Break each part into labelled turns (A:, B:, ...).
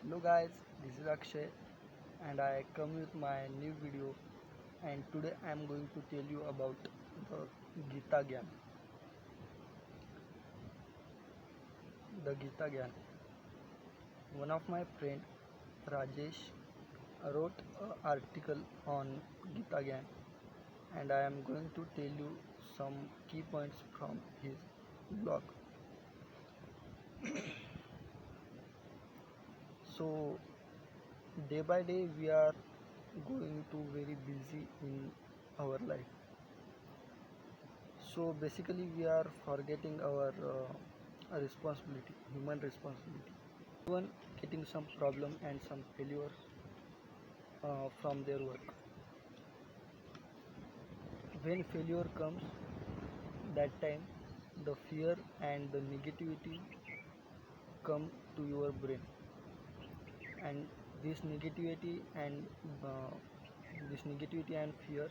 A: Hello guys, this is Akshay and I come with my new video, and today I am going to tell you about the Gita Gyan. The Gita Gyan. One of my friend Rajesh wrote an article on Gita Gyan, and I am going to tell you some key points from his blog. So day by day we are going to very busy in our life. So basically, we are forgetting our responsibility, human responsibility. Even getting some problem and some failure from their work. When failure comes, that time the fear and the negativity come to your brain, and this negativity and uh, fear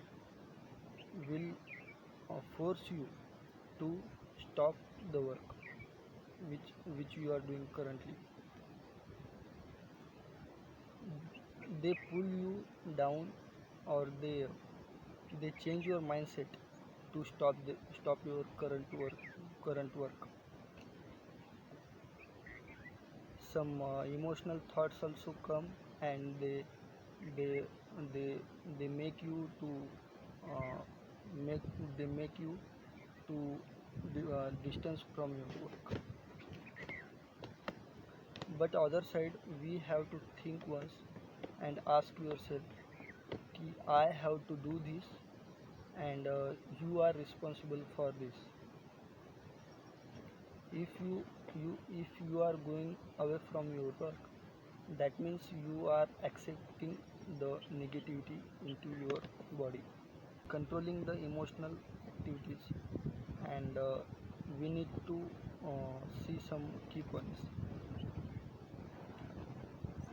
A: will force you to stop the work which you are doing currently. They pull you down, or they change your mindset to stop your current work. Some emotional thoughts also come, and they they they make you to uh, make they make you to distance from your work. But other side, we have to think once and ask yourself, ki I have to do this, and you are responsible for this. If you are going away from your work, that means you are accepting the negativity into your body. Controlling the emotional activities, and we need to see some key points,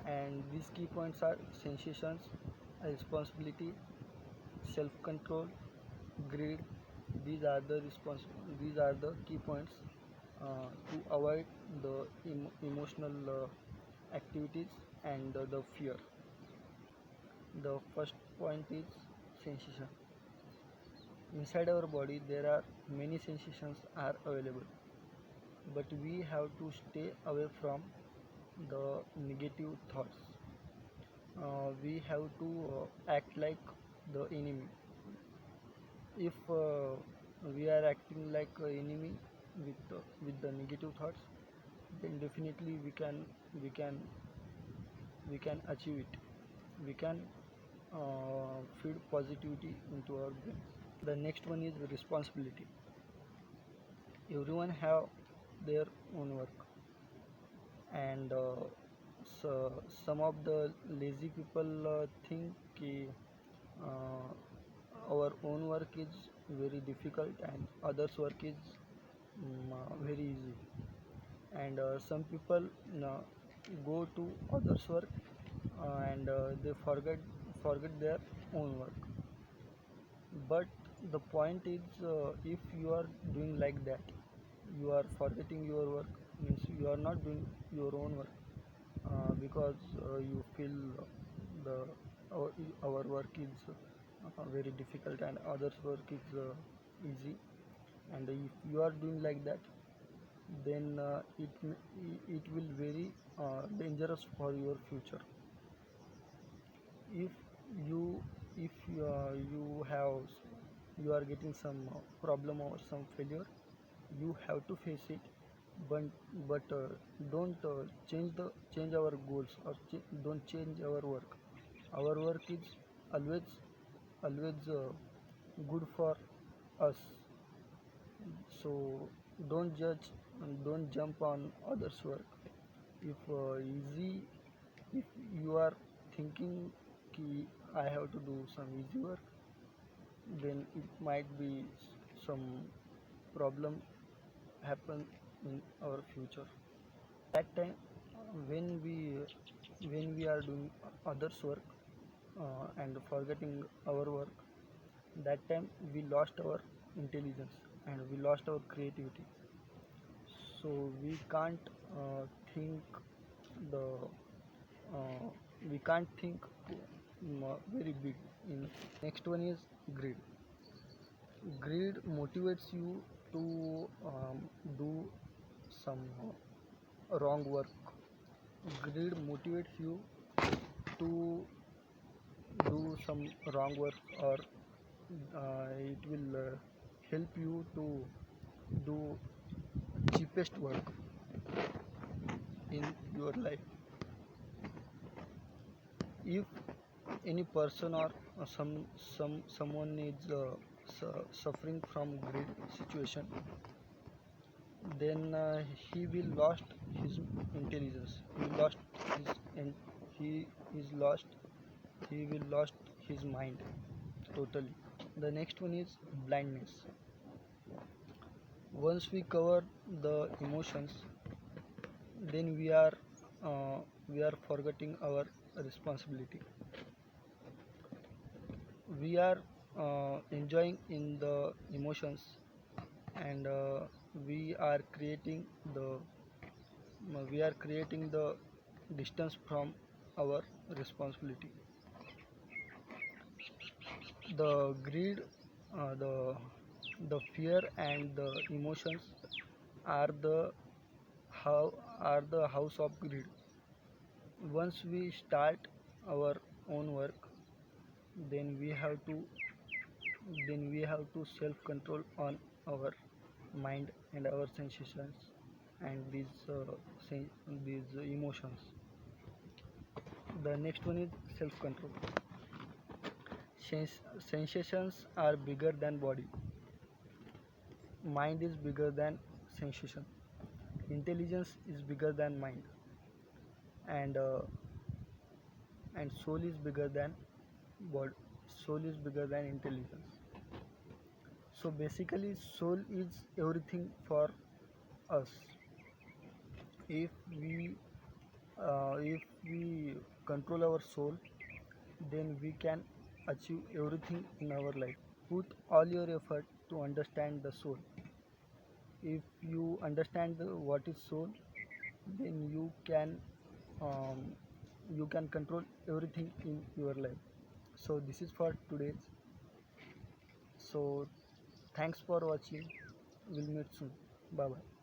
A: and these key points are sensations, responsibility, self-control, greed. These are the key points to avoid the emotional activities and the fear. The first point is sensation. Inside our body there are many sensations are available, but we have to stay away from the negative thoughts. We have to act like the enemy. If we are acting like an enemy with the negative thoughts, then definitely we can we can achieve it. We can feed positivity into our brain. The next one is responsibility. Everyone have their own work, and so some of the lazy people think uh, our own work is very difficult and others work is very easy, and some people uh, go to others work, and they forget their own work. But the point is, if you are doing like that, you are forgetting your work, means you are not doing your own work, because you feel the our, our work is very difficult and others work is easy. And if you are doing like that, then it will very dangerous for your future. If you you have you are getting some problem or some failure, you have to face it. But don't change our goals, or don't change our work. Our work is always good for us. So don't judge and don't jump on others work. If easy if you are thinking ki I have to do some easy work, then it might be some problem happen in our future. That time, when we are doing others work and forgetting our work, that time we lost our intelligence and we lost our creativity. So we can't think the we can't think very big. In next one is greed. Greed motivates you to do some wrong work. Greed motivates you to do some wrong work, or it will help you to do cheapest work in your life. If any person or someone is suffering from greed situation, then he will lost his intelligence. He is lost. He will lost his mind totally. The next one is blindness. Once we cover the emotions, then we are forgetting our responsibility. We are enjoying in the emotions, and we are creating the we are creating the distance from our responsibility. The greed, the fear and the emotions are how are the house of greed. Once we start our own work, then we have to self control on our mind and our sensations and these emotions. The next one is self control. Sensations are bigger than body. Mind is bigger than sensation. Intelligence is bigger than mind, and soul is bigger than body. Soul is bigger than intelligence. So basically, soul is everything for us. If we control our soul, then we can achieve everything in our life. Put all your effort to understand the soul. If you understand what is soul, then um, you can control everything in your life. So this is for today. So thanks for watching. We'll meet soon. Bye bye.